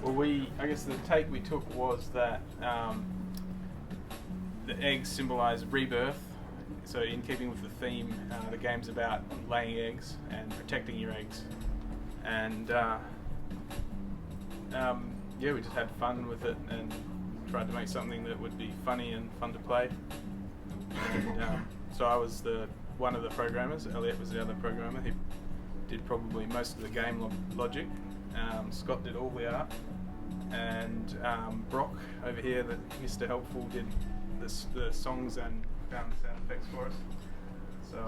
Well, I guess the take we took was that the eggs symbolise rebirth. So in keeping with the theme, the game's about laying eggs and protecting your eggs. And yeah, we just had fun with it and tried to make something that would be funny and fun to play. And so I was one of the programmers. Elliott was the other programmer. He did probably most of the game logic. Scott did all the art, and Brock over here, Mr. Helpful, did the songs and found sound effects for us. So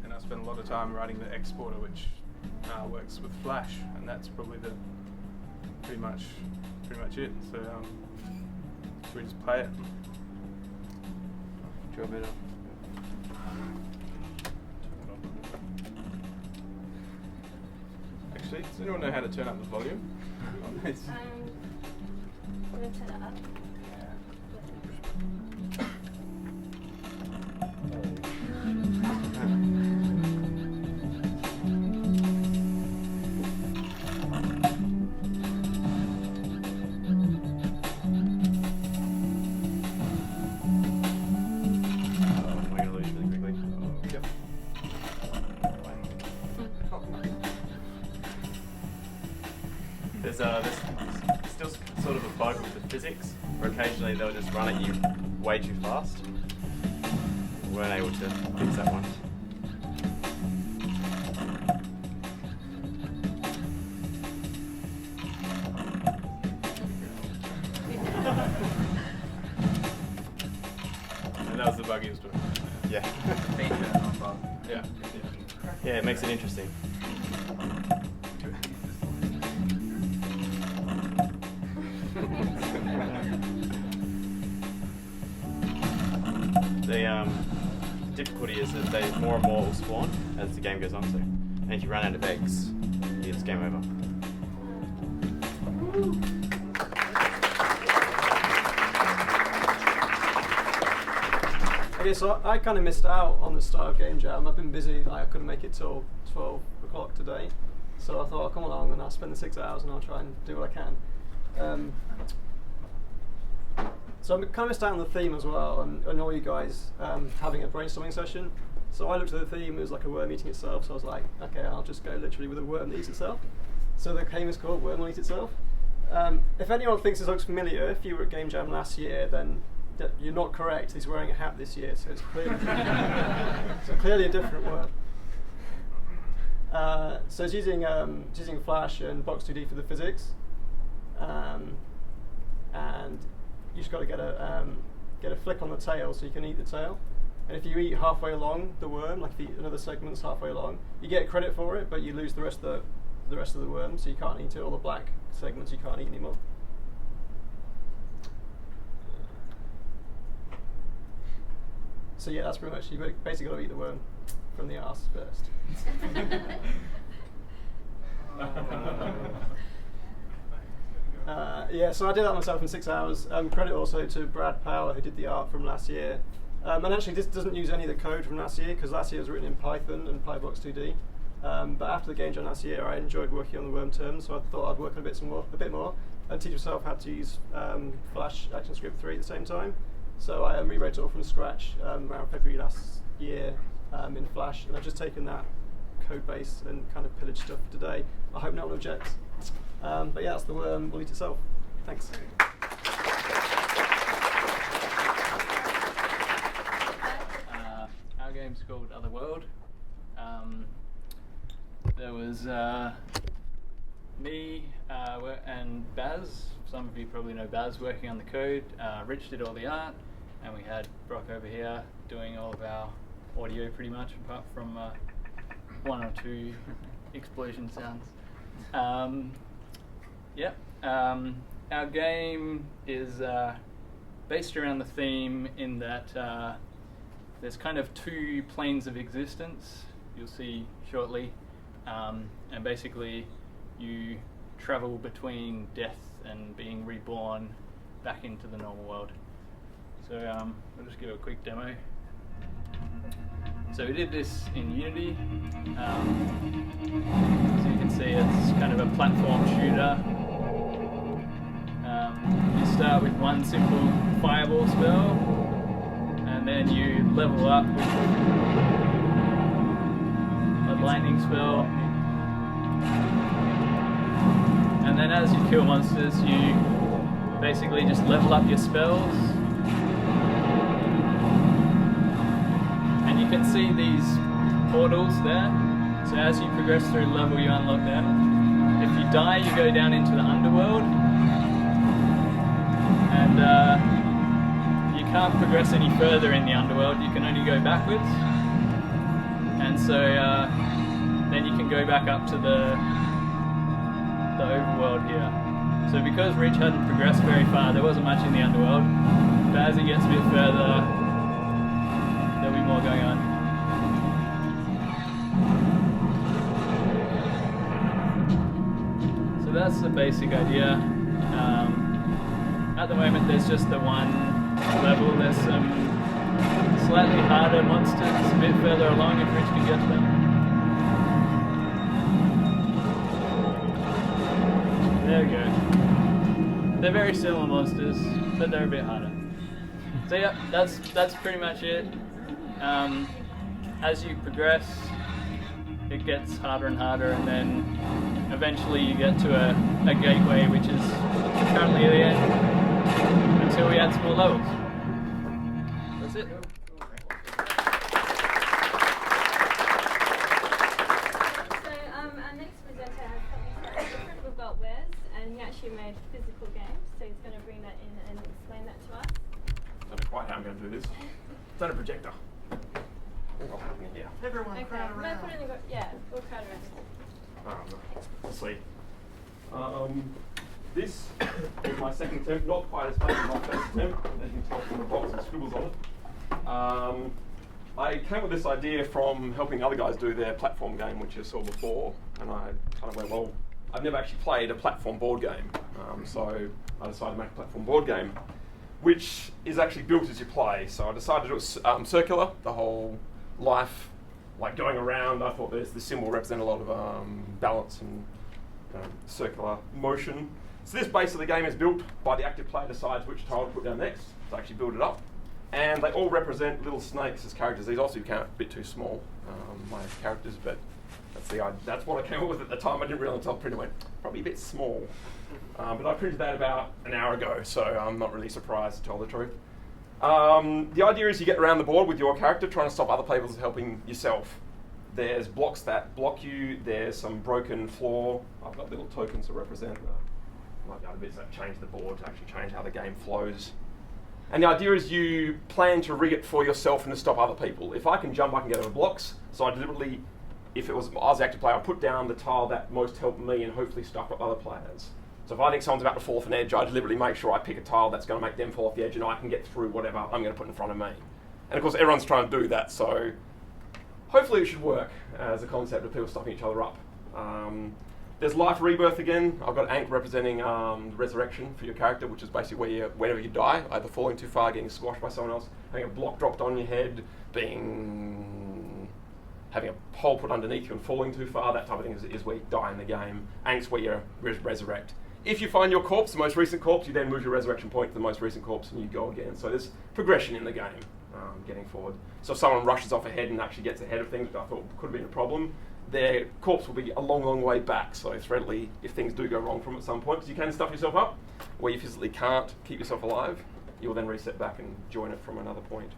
and I spent a lot of time writing the exporter, which works with Flash, and that's probably pretty much it. So should we just play it? Do you want me to? Actually, does anyone know how to turn up the volume? I'm going to turn it up. There's still sort of a bug with the physics, where occasionally they'll just run at you way too fast. We weren't able to fix that one. And that was the bug he was doing. Yeah. Yeah. Yeah, it makes it interesting. The difficulty is that more and more will spawn as the game goes on, so, and if you run out of eggs, it's game over. Okay, so I kind of missed out on the start of Game Jam. I've been busy, I couldn't make it till 12 o'clock today. So I thought I'll come along and I'll spend the 6 hours and I'll try and do what I can. So I kind of missed out on the theme as well, and all you guys having a brainstorming session. So I looked at the theme, it was like a worm eating itself, so I was like, okay, I'll just go literally with a worm that eats itself. So the game is called Worm Will Eat Itself. If anyone thinks this looks familiar, if you were at Game Jam last year, then you're not correct. He's wearing a hat this year, so it's clearly, clearly a different worm. So it's using Flash and Box 2D for the physics, and you just got to get a flick on the tail so you can eat the tail. And if you eat halfway along the worm, like if you eat another segment's halfway along, you get credit for it, but you lose the rest of the worm, so you can't eat it. All the black segments you can't eat anymore. So yeah, that's pretty much. You basically got to eat the worm from the arse first. Yeah, so I did that myself in 6 hours. Credit also to Brad Power, who did the art from last year. And actually, this doesn't use any of the code from last year, because last year was written in Python and PyBox 2D. But after the game jam last year, I enjoyed working on the worm terms, so I thought I'd work on a bit more, and teach myself how to use Flash ActionScript 3 at the same time. So I rewrote it all from scratch around February last year in Flash, and I've just taken that code base and kind of pillaged stuff today. I hope no one objects. But yeah, that's the worm will eat itself. Thanks. Our game's called Otherworld. There was me and Baz. Some of you probably know Baz working on the code. Rich did all the art, and we had Brock over here doing all of our audio pretty much, apart from one or two explosion sounds. Our game is based around the theme in that there's kind of two planes of existence, you'll see shortly, and basically you travel between death and being reborn back into the normal world. So we'll just give a quick demo. So we did this in Unity. So you can see it's kind of a platform shooter. You start with one simple fireball spell, and then you level up with a lightning spell. And then as you kill monsters, you basically just level up your spells. And you can see these portals there. So as you progress through the level, you unlock them. If you die, you go down into the Underworld. And you can't progress any further in the Underworld, you can only go backwards. And so then you can go back up to the Overworld here. So because Rich hadn't progressed very far, there wasn't much in the Underworld. But as it gets a bit further, there'll be more going on. So that's the basic idea. At the moment there's just the one level. There's some slightly harder monsters a bit further along if Rich can get to them. There we go. They're very similar monsters, but they're a bit harder. So yeah, that's pretty much it. As you progress, it gets harder and harder, and then eventually you get to a gateway, which is currently the end, until we add some more levels. That's it. Our next presenter has something slightly different. We've got Wez, and he actually made physical games, so he's going to bring that in and explain that to us. I don't know quite how I'm going to do this. Is that a projector? Oh, yeah. Everyone Okay, crowd we'll around. put it in the yeah, we'll crowd around. Let's see. This is my second attempt, not quite as funny as my first attempt, as you can tell from the box and scribbles on it. I came with this idea from helping other guys do their platform game, which you saw before, and I kind of went, well, I've never actually played a platform board game, so I decided to make a platform board game, which is actually built as you play. So I decided to do it circular, the whole life, like going around. I thought the symbol represented a lot of balance and circular motion. So this base of the game is built by the active player decides which tile to put down next to actually build it up. And they all represent little snakes as characters. These also became a bit too small, my characters, but that's what I came up with at the time. I didn't realise until I printed, went, probably a bit small. But I printed that about an hour ago, so I'm not really surprised to tell the truth. The idea is you get around the board with your character, trying to stop other people from helping yourself. There's blocks that block you, there's some broken floor. I've got little tokens to represent the other bits that change the board to actually change how the game flows. And the idea is you plan to rig it for yourself and to stop other people. If I can jump, I can get over blocks. So I deliberately, if I was the active player, I put down the tile that most helped me and hopefully stop other players. So if I think someone's about to fall off an edge, I deliberately make sure I pick a tile that's going to make them fall off the edge and I can get through whatever I'm going to put in front of me. And of course, everyone's trying to do that, so hopefully it should work as a concept of people stopping each other up. There's life rebirth again. I've got Ankh representing resurrection for your character, which is basically whenever you die, either falling too far, getting squashed by someone else, having a block dropped on your head, having a hole put underneath you and falling too far, that type of thing is where you die in the game. Ankh's where you resurrect. If you find your corpse, the most recent corpse, you then move your resurrection point to the most recent corpse and you go again. So there's progression in the game, getting forward. So if someone rushes off ahead and actually gets ahead of things, which I thought could have been a problem, their corpse will be a long, long way back. So threadily, if things do go wrong from at some point, because you can stuff yourself up, where you physically can't keep yourself alive, you will then reset back and join it from another point.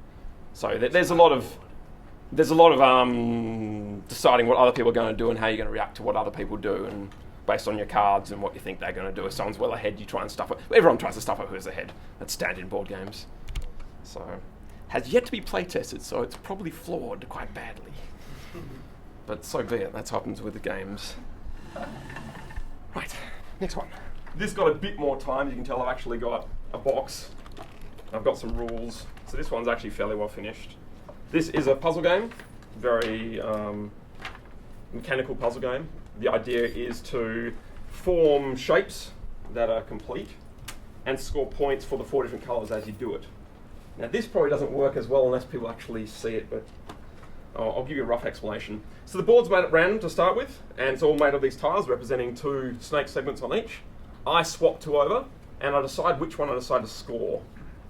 So there's a lot of deciding what other people are going to do and how you're going to react to what other people do, and based on your cards and what you think they're going to do. If someone's well ahead, you try and stuff it. Everyone tries to stuff up who's ahead. That's standard in board games. So has yet to be play tested, so it's probably flawed quite badly. But so be it. That's what happens with the games. Right, next one. This got a bit more time. You can tell I've actually got a box. I've got some rules. So this one's actually fairly well finished. This is a puzzle game, very mechanical puzzle game. The idea is to form shapes that are complete and score points for the 4 different colours as you do it. Now this probably doesn't work as well unless people actually see it, but I'll give you a rough explanation. So the board's made at random to start with, and it's all made of these tiles representing 2 snake segments on each. I swap 2 over, and I decide which one I decide to score.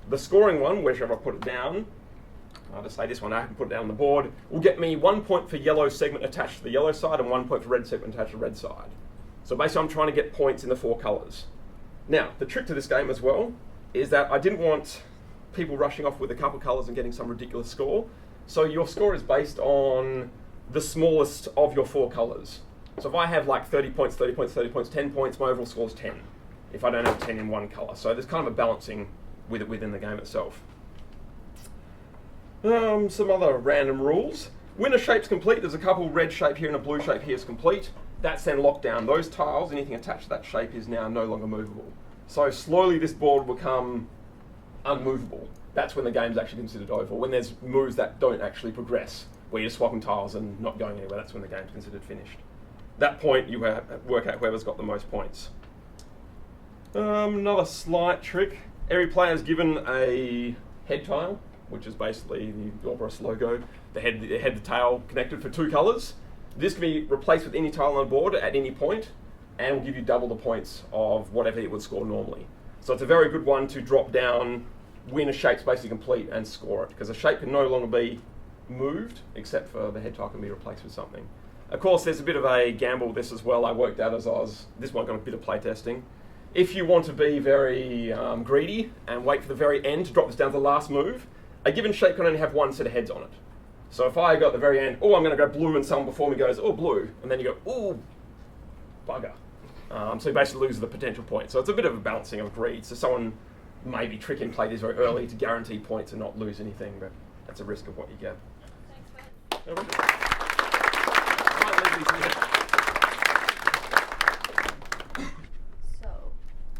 The scoring one, wherever I put it down, I'll just say this one, I can put it down on the board, will get me 1 point for yellow segment attached to the yellow side and 1 point for red segment attached to the red side. So basically I'm trying to get points in the 4 colours. Now, the trick to this game as well is that I didn't want people rushing off with a couple colours and getting some ridiculous score. So your score is based on the smallest of your 4 colours. So if I have like 30 points, 30 points, 30 points, 10 points, my overall score is 10. If I don't have 10 in one colour. So there's kind of a balancing with it within the game itself. Some other random rules. When a shape's complete, there's a couple red shape here and a blue shape here is complete. That's then locked down. Those tiles, anything attached to that shape is now no longer movable. So slowly this board will become unmovable. That's when the game's actually considered over. When there's moves that don't actually progress, where you're swapping tiles and not going anywhere, that's when the game's considered finished. At that point, you work out whoever's got the most points. Another slight trick. Every player is given a head tile, which is basically the Ourobash logo, the head, the tail connected for 2 colours. This can be replaced with any tile on the board at any point, and will give you double the points of whatever it would score normally. So it's a very good one to drop down when a shape's basically complete and score it, because a shape can no longer be moved, except for the head tile can be replaced with something. Of course, there's a bit of a gamble with this as well. I worked out as I was, this one got a bit of play testing. If you want to be very greedy and wait for the very end to drop this down to the last move, a given shape can only have 1 set of heads on it. So if I go at the very end, oh, I'm going to go blue, and someone before me goes, oh, blue, and then you go, oh, bugger. So you basically lose the potential point. So it's a bit of a balancing of greed. So someone may be trick and play these very early to guarantee points and not lose anything, but that's a risk of what you get. Thanks, Wez. So,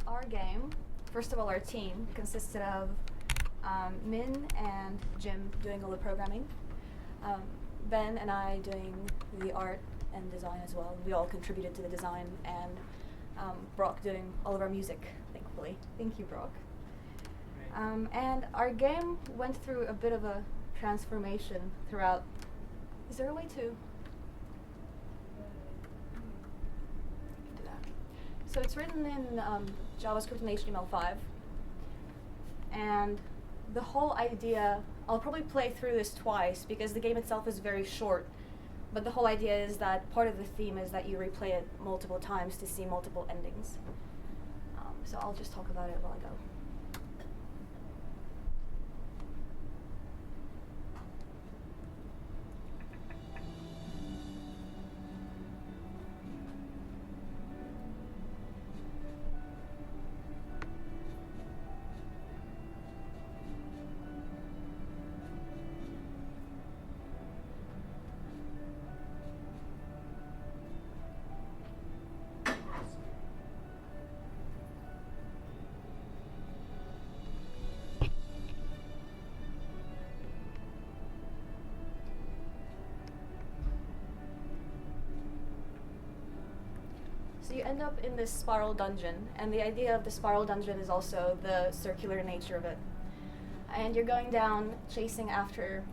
our game, first of all, our team consisted of Minh and Jim doing all the programming, Ben and I doing the art and design as well. We all contributed to the design, and Brock doing all of our music, thankfully. Thank you, Brock. And our game went through a bit of a transformation throughout. Is there a way to do that? So it's written in JavaScript and HTML5, and the whole idea, I'll probably play through this twice because the game itself is very short, but the whole idea is that part of the theme is that you replay it multiple times to see multiple endings. So I'll just talk about it while I go. So you end up in this spiral dungeon, and the idea of the spiral dungeon is also the circular nature of it. And you're going down, chasing after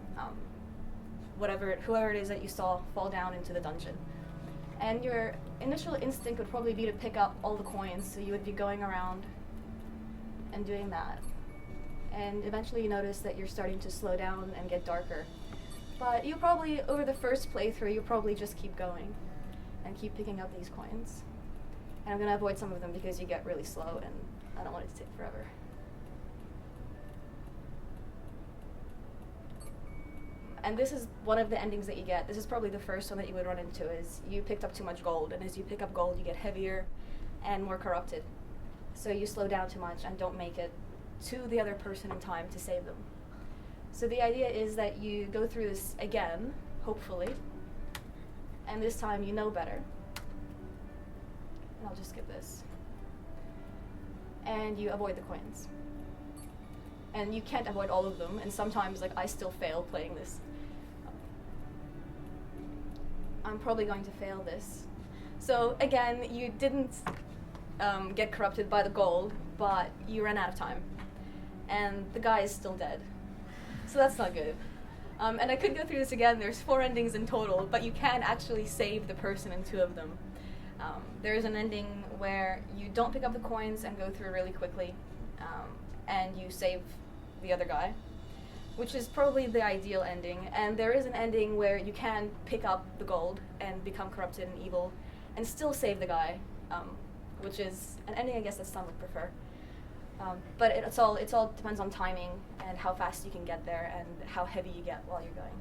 whoever it is that you saw fall down into the dungeon. And your initial instinct would probably be to pick up all the coins, so you would be going around and doing that. And eventually you notice that you're starting to slow down and get darker. But you probably, over the first playthrough, you probably just keep going and keep picking up these coins. And I'm going to avoid some of them because you get really slow and I don't want it to take forever. And this is one of the endings that you get. This is probably the first one that you would run into, is you picked up too much gold, and as you pick up gold you get heavier and more corrupted. So you slow down too much and don't make it to the other person in time to save them. So the idea is that you go through this again, hopefully, and this time you know better. And I'll just skip this. And you avoid the coins. And you can't avoid all of them, and sometimes like I still fail playing this. I'm probably going to fail this. So again, you didn't get corrupted by the gold, but you ran out of time. And the guy is still dead. So that's not good. And I could go through this again. There's 4 endings in total, but you can actually save the person in 2 of them. There's an ending where you don't pick up the coins and go through really quickly, and you save the other guy, which is probably the ideal ending. And there is an ending where you can pick up the gold and become corrupted and evil and still save the guy, which is an ending I guess that some would prefer. But it's all depends on timing and how fast you can get there and how heavy you get while you're going.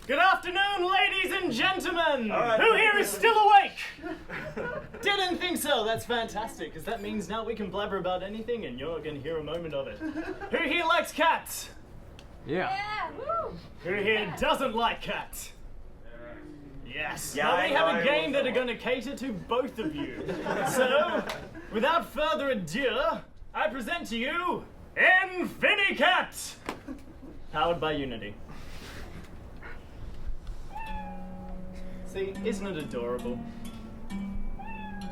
Good afternoon, ladies and gentlemen! All right. Who here is still awake? Didn't think so. That's fantastic, because that means now we can blabber about anything and you're going to hear a moment of it. Who here likes cats? Yeah, woo! Who here doesn't like cats? Yes. Yeah, Well, I we know, have a I game will. that are going to cater to both of you. So, without further ado, I present to you Infinicat! Powered by Unity. See, isn't it adorable?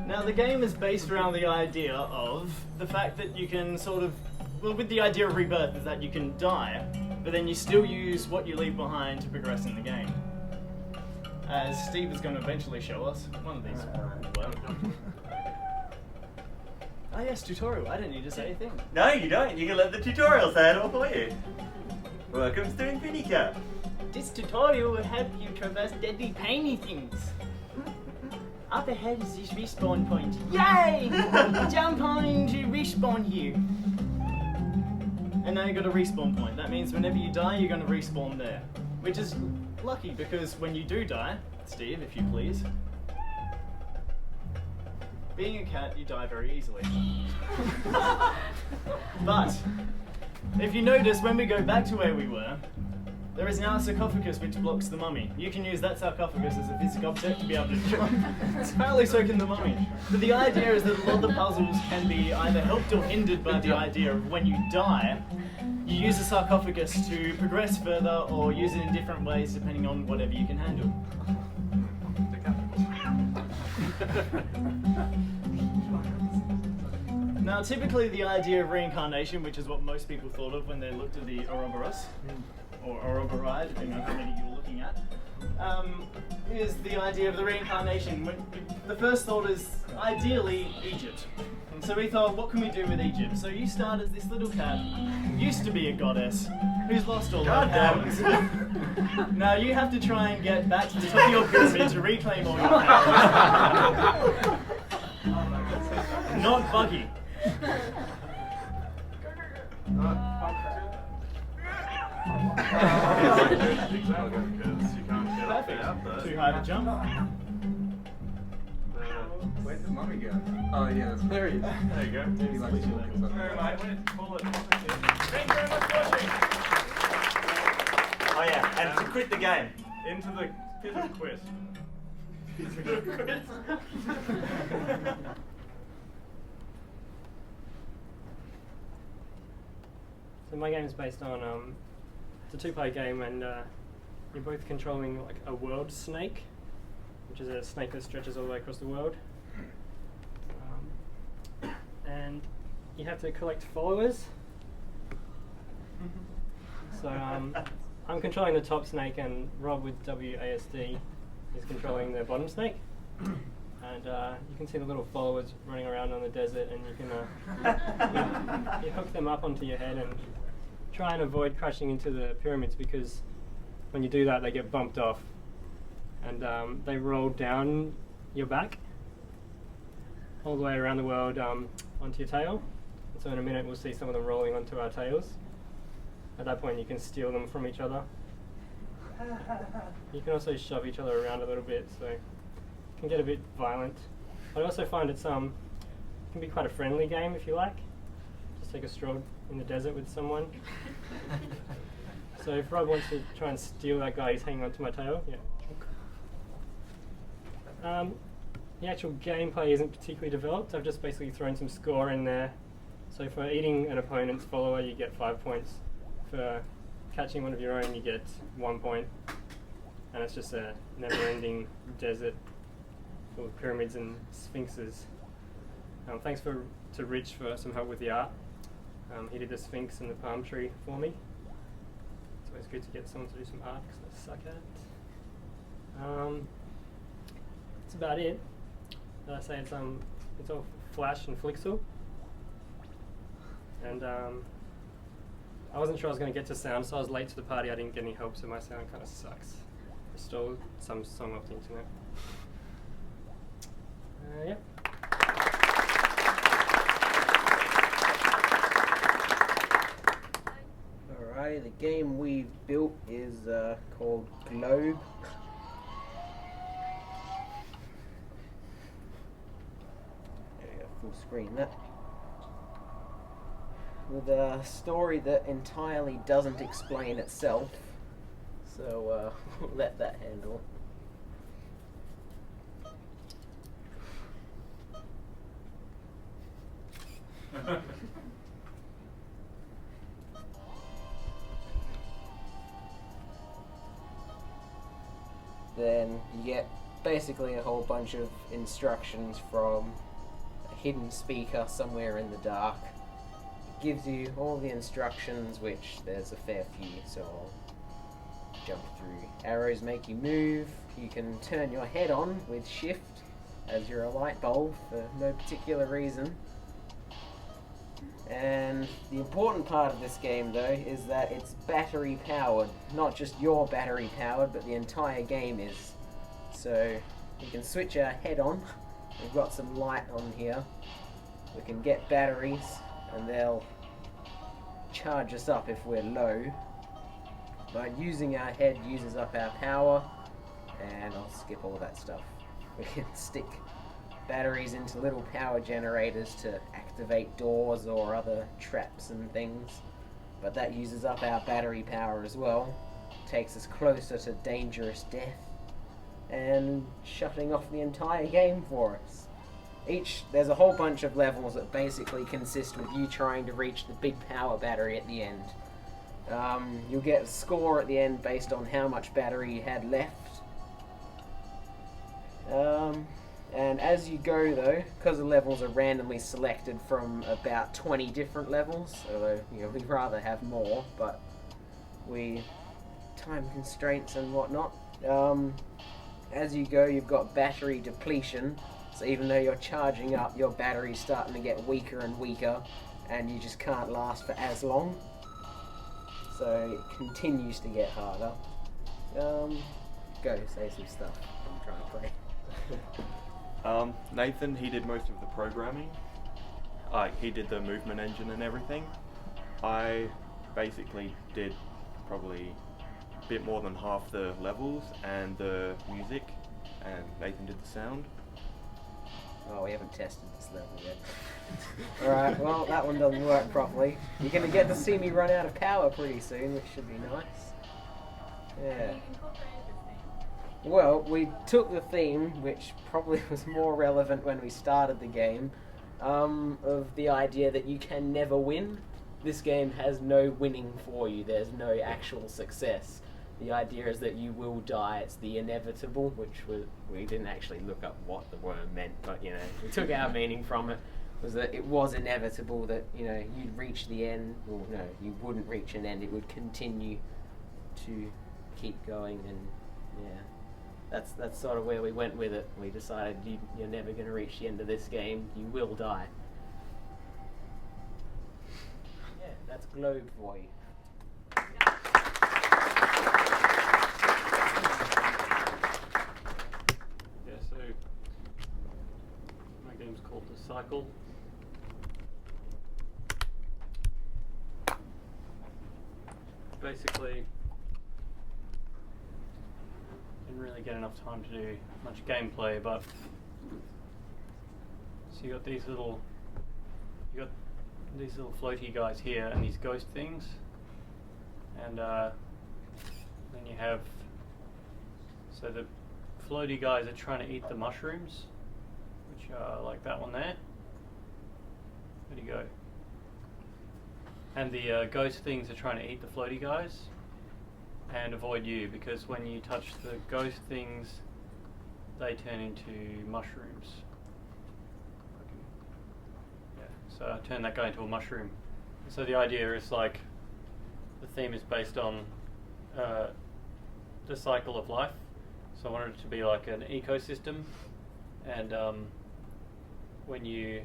Now, the game is based around the idea of the fact that you can sort of, well, with the idea of rebirth is that you can die, but then you still use what you leave behind to progress in the game. As Steve is going to eventually show us one of these. Oh yes, tutorial. I don't need to say a thing. No, you don't. You can let the tutorial say it all for you. Welcome to Infinicat. This tutorial will help you traverse deadly painy things. Up ahead is this respawn point. Yay! Jump on into respawn here. And now you've got a respawn point. That means whenever you die, you're going to respawn there. Which is lucky, because when you do die, Steve, if you please, being a cat, you die very easily. But, if you notice, when we go back to where we were, there is now a sarcophagus which blocks the mummy. You can use that sarcophagus as a physical object to be able to jump. Apparently so can the mummy. But the idea is that a lot of the puzzles can be either helped or hindered by the idea of when you die, you use the sarcophagus to progress further or use it in different ways depending on whatever you can handle. Now, typically the idea of reincarnation, which is what most people thought of when they looked at the Ourobash, or Ourobash, depending on how many you're looking at, is the idea of the reincarnation. The first thought is ideally Egypt. And so we thought, what can we do with Egypt? So you start as this little cat, used to be a goddess, who's lost all her powers. Now you have to try and get back to the top of your pyramid to reclaim all your powers. Not buggy. Perfect. Too high to jump. Where'd the mummy go? Oh yeah, there he is. There you go. He likes to look at something. Thank you very much for watching. Oh yeah, and to quit the game. Into the pit of quit. So my game is based on it's a 2-player game, and you're both controlling like a world snake, which is a snake that stretches all the way across the world, and you have to collect followers. So I'm controlling the top snake, and Rob with WASD is controlling the bottom snake. And you can see the little followers running around on the desert, and you can you hook them up onto your head and try and avoid crashing into the pyramids, because when you do that they get bumped off and they roll down your back all the way around the world onto your tail. And so in a minute we'll see some of them rolling onto our tails. At that point you can steal them from each other. You can also shove each other around a little bit, so it can get a bit violent. But I also find it can be quite a friendly game if you like. Just take a stroll in the desert with someone. So if Rob wants to try and steal that guy, he's hanging onto my tail. Yeah. The actual gameplay isn't particularly developed. I've just basically thrown some score in there. So for eating an opponent's follower, you get 5 points. For catching one of your own, you get 1 point. And it's just a never-ending desert full of pyramids and sphinxes. Thanks to Rich for some help with the art. He did the Sphinx and the palm tree for me. It's always good to get someone to do some art because I suck at it. That's about it. As I say, it's all Flash and Flixel. And I wasn't sure I was going to get to sound, so I was late to the party. I didn't get any help, so my sound kind of sucks. I stole some song off the internet. Yeah. Alrighty, the game we've built is called Globe. There we go, full screen that. With a story that entirely doesn't explain itself, so we'll let that handle. Then you get basically a whole bunch of instructions from a hidden speaker somewhere in the dark. It gives you all the instructions, which there's a fair few, so I'll jump through. Arrows make you move. You can turn your head on with shift as you're a light bulb for no particular reason. And the important part of this game, though, is that it's battery powered. Not just your battery powered, but the entire game is. So we can switch our head on. We've got some light on here. We can get batteries, and they'll charge us up if we're low. But using our head uses up our power, and I'll skip all that stuff. We can stick batteries into little power generators to activate doors or other traps and things, but that uses up our battery power as well, takes us closer to dangerous death, and shutting off the entire game for us. There's a whole bunch of levels that basically consist with you trying to reach the big power battery at the end. You'll get a score at the end based on how much battery you had left. And as you go, though, because the levels are randomly selected from about 20 different levels, although we'd rather have more, but time constraints and whatnot. As you go, you've got battery depletion, so even though you're charging up, your battery's starting to get weaker and weaker, and you just can't last for as long. So it continues to get harder. Go, say some stuff. I'm trying to play. Nathan, he did most of the programming. He did the movement engine and everything. I basically did probably a bit more than half the levels and the music, and Nathan did the sound. Oh, we haven't tested this level yet. Alright, well, that one doesn't work properly. You're going to get to see me run out of power pretty soon, which should be nice. Yeah. Well, we took the theme, which probably was more relevant when we started the game, of the idea that you can never win. This game has no winning for you. There's no actual success. The idea is that you will die. It's the inevitable, which we didn't actually look up what the word meant, but we took our meaning from it. Was that it was inevitable that you'd reach the end. Well, no, you wouldn't reach an end. It would continue to keep going, and yeah. That's sort of where we went with it. We decided you're never going to reach the end of this game. You will die. Yeah, that's Globe for you. Yeah, so my game's called The Cycle. Basically, didn't really get enough time to do much gameplay, but so you got these little floaty guys here and these ghost things, and then you have the floaty guys are trying to eat the mushrooms, which are like that one there. Where'd he go? And the ghost things are trying to eat the floaty guys and avoid you, because when you touch the ghost things, they turn into mushrooms. Yeah, so I turned that guy into a mushroom, So the idea is like the theme is based on the cycle of life. So I wanted it to be like an ecosystem, and when you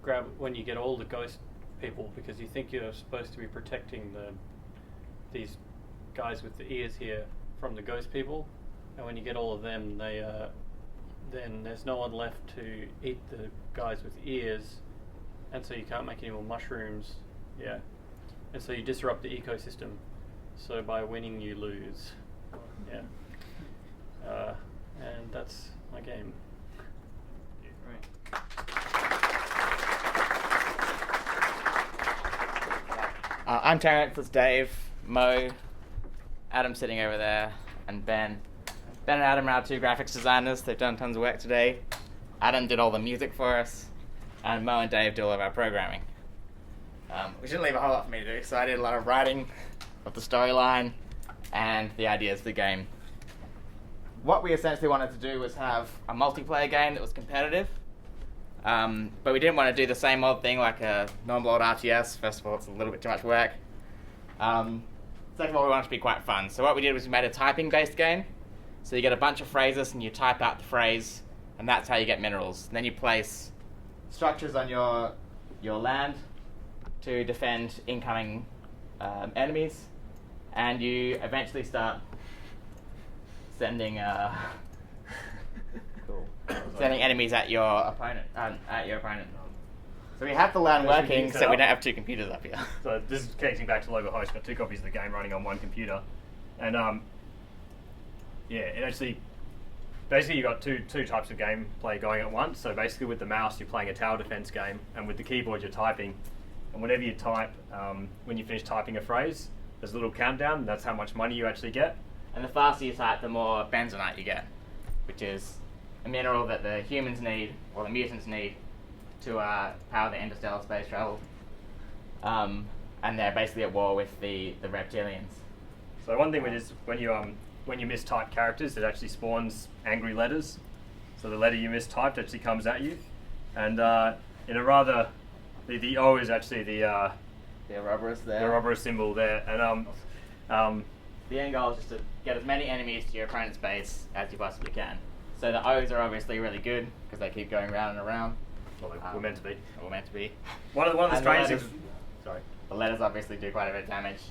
get all the ghost people, because you think you're supposed to be protecting these guys with the ears here from the ghost people, and when you get all of them, then there's no one left to eat the guys with ears, and so you can't make any more mushrooms. Yeah, and so you disrupt the ecosystem. So by winning, you lose. Yeah, and that's my game. Right. I'm Terrence, that's Dave, Mo, Adam sitting over there, and Ben. Ben and Adam are our two graphics designers. They've done tons of work today. Adam did all the music for us, and Mo and Dave do all of our programming. We didn't leave a whole lot for me to do, so I did a lot of writing of the storyline and the ideas of the game. What we essentially wanted to do was have a multiplayer game that was competitive, but we didn't want to do the same old thing like a normal old RTS. First of all, it's a little bit too much work. Second of all, we wanted it to be quite fun. So what we did was we made a typing-based game. So you get a bunch of phrases and you type out the phrase, and that's how you get minerals. And then you place structures on your land to defend incoming enemies, and you eventually start sending sending enemies at your opponent. So we have to learn working so we don't have two computers up here. So this is connecting back to local host. Got two copies of the game running on one computer, and yeah, it actually basically you've got two types of gameplay going at once. So basically with the mouse you're playing a tower defense game, and with the keyboard you're typing. And whenever you type, when you finish typing a phrase, there's a little countdown. That's how much money you actually get. And the faster you type, the more benzonite you get, which is a mineral that the humans need, or the mutants need, to power the interstellar space travel. And they're basically at war with the reptilians. So one thing is when you mistype characters, it actually spawns angry letters. So the letter you mistyped actually comes at you, and in a rather the O is actually the Ourobash there. The Ourobash symbol there, and the end goal is just to get as many enemies to your opponent's base as you possibly can. So the O's are obviously really good because they keep going round and around. Well, we're meant to be. We're meant to be. One of the strange things. Sorry. The letters obviously do quite a bit of damage,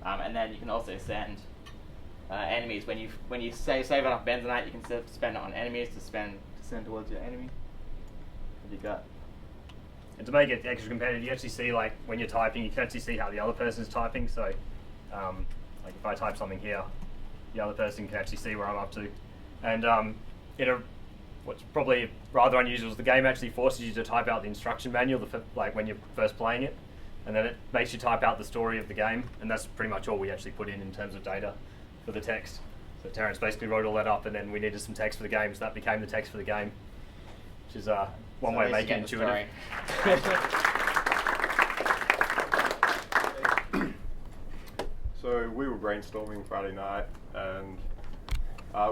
and then you can also send enemies when you save enough benzonite. You can spend it on enemies to send towards your enemy. What you got? And to make it extra competitive, you actually see, like, when you're typing, you can actually see how the other person's typing. So, like, if I type something here, the other person can actually see where I'm up to. And what's probably rather unusual is the game actually forces you to type out the instruction manual, like when you're first playing it, and then it makes you type out the story of the game, and that's pretty much all we actually put in terms of data for the text. So Terrence basically wrote all that up, and then we needed some text for the game, so that became the text for the game, which is one way of making it intuitive. So we were brainstorming Friday night, and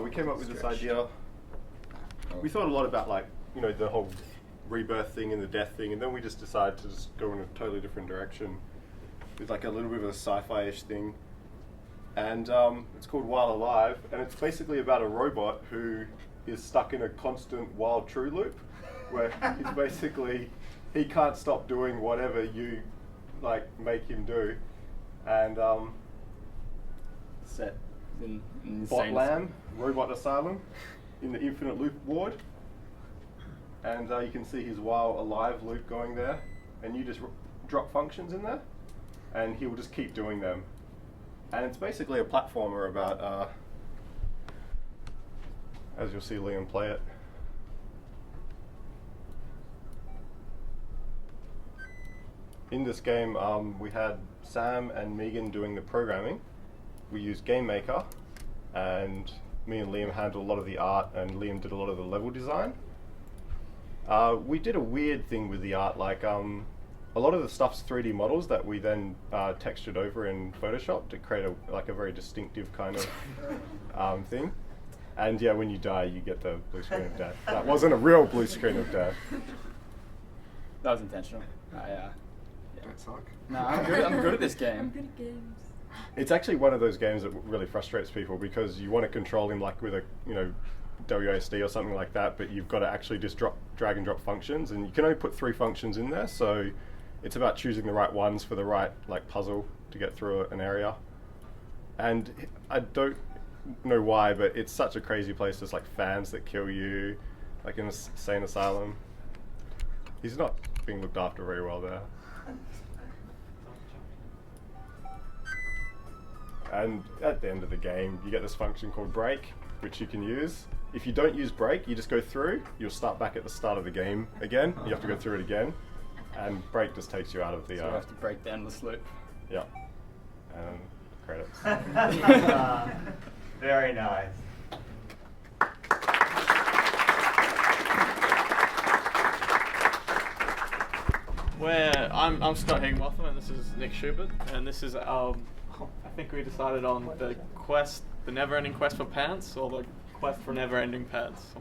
we came up with this idea. We thought a lot about, like, you know, the whole rebirth thing and the death thing, and then we just decided to just go in a totally different direction with, like, a little bit of a sci-fi-ish thing. And it's called While Alive, and it's basically about a robot who is stuck in a constant while true loop, where he's basically, he can't stop doing whatever you, like, make him do. And set in Botlam, Robot Asylum, in the Infinite Loop ward. And you can see his While Alive loop going there, and you just drop functions in there, and he will just keep doing them. And it's basically a platformer about, as you'll see Liam play it. In this game, we had Sam and Megan doing the programming. We used Game Maker, and me and Liam handled a lot of the art, and Liam did a lot of the level design. We did a weird thing with the art, like a lot of the stuff's 3D models that we then textured over in Photoshop to create a very distinctive kind of thing. And yeah, when you die, you get the blue screen of death. That wasn't a real blue screen of death. That was intentional. don't suck. No, I'm good at this game. I'm good at games. It's actually one of those games that really frustrates people because you want to control him like with a WASD or something like that, but you've got to actually just drag and drop functions, and you can only put 3 functions in there, so it's about choosing the right ones for the right puzzle to get through an area. And I don't know why, but it's such a crazy place. There's fans that kill you, like in an insane asylum. He's not being looked after very well there. And at the end of the game, you get this function called break, which you can use. If you don't use break, you just go through. You'll start back at the start of the game again. You have to go through it again. And break just takes you out of the... So you have to break down the slope. Yeah. And credits. Very nice. I'm Scott Higginbotham, and this is Nick Schubert, and this is I think we decided on the never-ending quest for pants, or the quest for never-ending pants.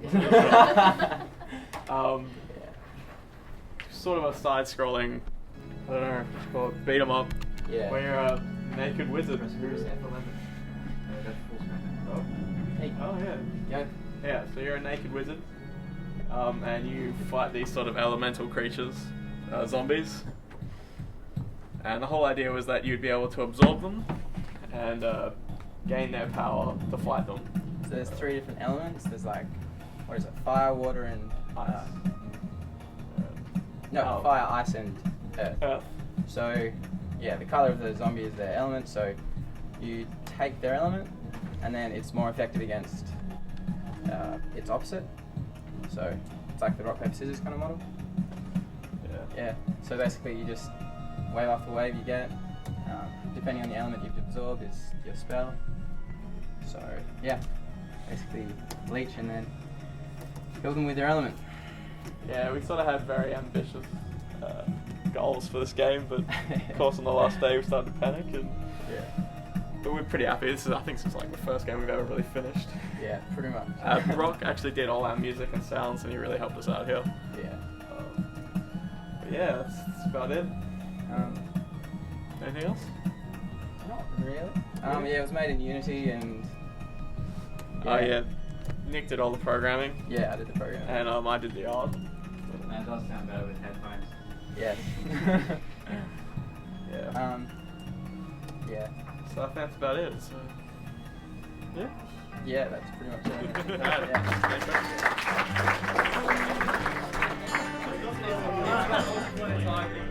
Sort of a side-scrolling, I don't know, it's called beat 'em up. Yeah. Where you're a naked wizard. Yeah, so you're a naked wizard, and you fight these sort of elemental creatures, zombies. And the whole idea was that you'd be able to absorb them and gain their power to fight them. So there's 3 different elements. There's fire, water, and fire, ice, and earth. So yeah, the color of the zombie is their element. So you take their element, and then it's more effective against its opposite. So it's like the rock paper scissors kind of model. Yeah. So basically, you just wave after wave you get. Depending on the element you've absorbed is your spell. So yeah, basically bleach and then kill them with their element. Yeah, we sort of had very ambitious goals for this game, but of course on the last day we started to panic, and but we're pretty happy. I think this is the first game we've ever really finished. Yeah, pretty much. Brock actually did all our music and sounds, and he really helped us out here. Yeah. But yeah, that's about it. Anything else? Not really. Yeah, it was made in Unity, and Nick did all the programming. Yeah, I did the programming. And I did the art. That does sound better with headphones. Yeah. Yeah. Yeah. So I think that's about it. So yeah. Yeah, that's pretty much it. Yeah.